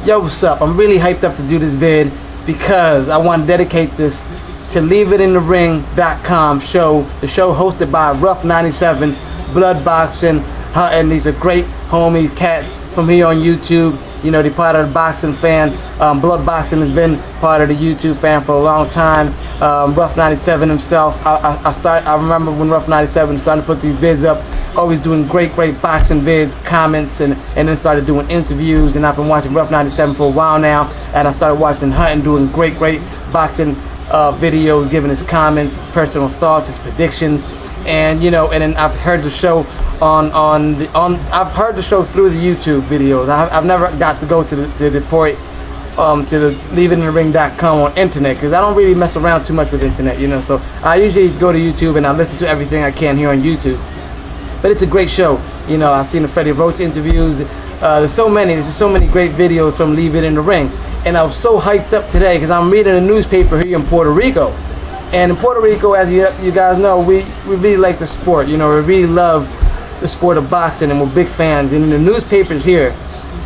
Yo, what's up? I'm really hyped up to do this vid because I want to dedicate this to LeaveItInTheRing.com show, the show hosted by Rough 97, Blood Boxing, and these are great homie cats from here on YouTube. You know, they're part of the boxing fan. Blood Boxing has been part of the YouTube fan for a long time. Rough 97 himself, I remember when Rough 97 started to put these vids up, always doing great boxing vids, comments, and then started doing interviews. And I've been watching Rough 97 for a while now, and I started watching Hudathan doing great boxing videos, giving his comments, his personal thoughts, his predictions. And you know, and then I've heard the show I've heard the show through the YouTube videos. I've never got to go to the LeaveItInTheRing.com on internet, because I don't really mess around too much with internet, you know. So I usually go to YouTube and I listen to everything I can here on YouTube. But it's a great show, you know. I've seen the Freddie Roach interviews. There's so many great videos from Leave It in the Ring. And I was so hyped up today because I'm reading a newspaper here in Puerto Rico. And in Puerto Rico, as you guys know, we really like the sport. You know, we really love the sport of boxing, and we're big fans. And in the newspapers here,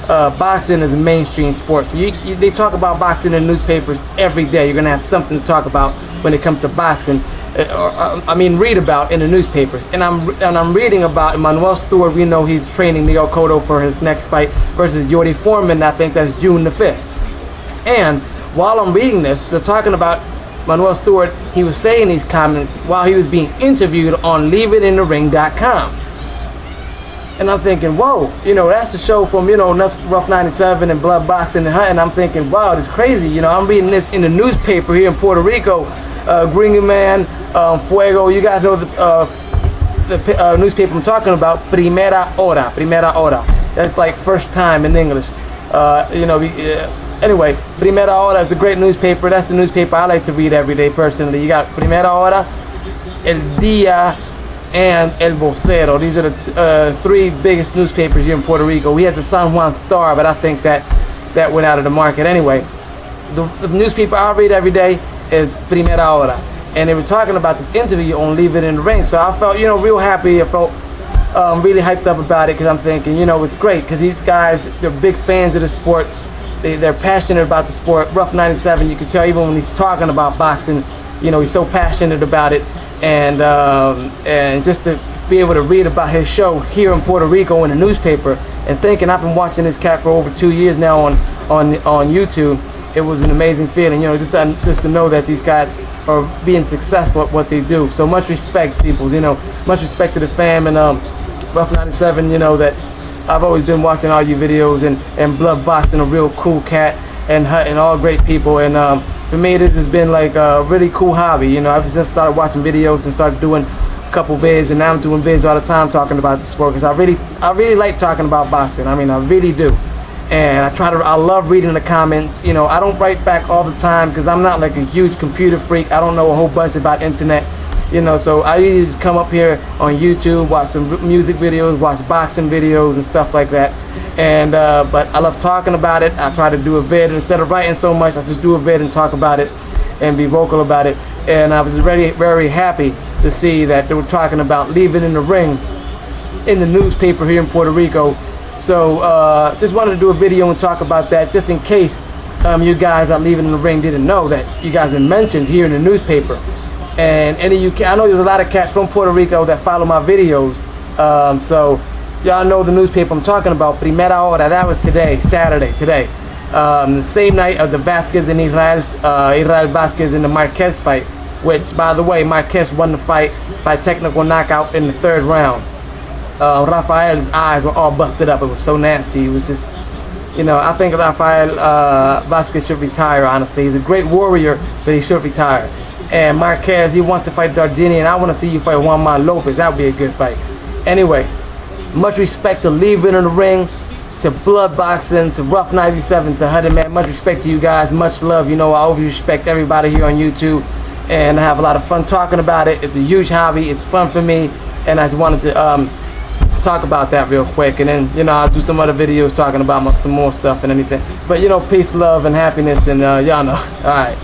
boxing is a mainstream sport. So they talk about boxing in newspapers every day. You're gonna have something to talk about when it comes to boxing. Read about in the newspapers. And I'm reading about Manuel Stewart. We know he's training Miguel Cotto for his next fight versus Jordi Foreman. I think that's June the 5th. And while I'm reading this, they're talking about Manuel Stewart. He was saying these comments while he was being interviewed on LeaveItInTheRing.com. And I'm thinking, whoa, you know, that's the show from, you know, Rough 97 and Blood Boxing and Hunt. And I'm thinking, wow, this is crazy. You know, I'm reading this in the newspaper here in Puerto Rico. Gringo Man, Fuego, you guys know the newspaper I'm talking about, Primera Hora. That's like first time in English. Anyway, Primera Hora is a great newspaper. That's the newspaper I like to read every day personally. You got Primera Hora, El Día, and El Vocero. These are the three biggest newspapers here in Puerto Rico. We had the San Juan Star, but I think that went out of the market anyway. The newspaper I read every day is Primera Hora, and they were talking about this interview on Leave It in the Ring. So I felt, you know, real happy. I felt really hyped up about it, because I'm thinking, you know, it's great because these guys, they're big fans of the sports. They're passionate about the sport. Rough 97, you can tell even when he's talking about boxing, you know, he's so passionate about it. And just to be able to read about his show here in Puerto Rico in the newspaper, and thinking I've been watching this cat for over 2 years now on YouTube, it was an amazing feeling, you know, just to know that these guys are being successful at what they do. So much respect, people, you know, much respect to the fam, and Rough 97, you know, that I've always been watching all your videos, and Blood Boxing, a real cool cat, and Hunt, and all great people. And for me, this has been like a really cool hobby. You know, I've just started watching videos and started doing a couple vids, and now I'm doing vids all the time talking about the sport, because I really like talking about boxing. I mean, I really do. And I love reading the comments. You know, I don't write back all the time because I'm not like a huge computer freak. I don't know a whole bunch about internet. You know, so I usually just come up here on YouTube, watch some music videos, watch boxing videos and stuff like that. And but I love talking about it. I try to do a vid instead of writing so much. I just do a vid and talk about it and be vocal about it. And I was very happy to see that they were talking about Leave It in the Ring in the newspaper here in Puerto Rico. So just wanted to do a video and talk about that, just in case you guys at Leave It in the Ring didn't know that you guys been mentioned here in the newspaper. And any of you, I know there's a lot of cats from Puerto Rico that follow my videos. So y'all know the newspaper I'm talking about, Primera Hora. That was today, Saturday, today. The same night of the Vasquez and Israel Vasquez in the Marquez fight, which, by the way, Marquez won the fight by technical knockout in the 3rd round. Rafael's eyes were all busted up. It was so nasty. It was just, you know, I think Rafael Vasquez should retire, honestly. He's a great warrior, but he should retire. And Marquez, he wants to fight Dardini, I want to see you fight Juan Lopez. That would be a good fight. Anyway, much respect to Leave It in the Ring, to Blood Boxing, to Rough 97, to Hudathan, man. Much respect to you guys. Much love. You know, I always respect everybody here on YouTube, and I have a lot of fun talking about it. It's a huge hobby. It's fun for me, and I just wanted to talk about that real quick, and then, you know, I'll do some other videos talking about some more stuff and anything. But, you know, peace, love, and happiness, and y'all know. All right.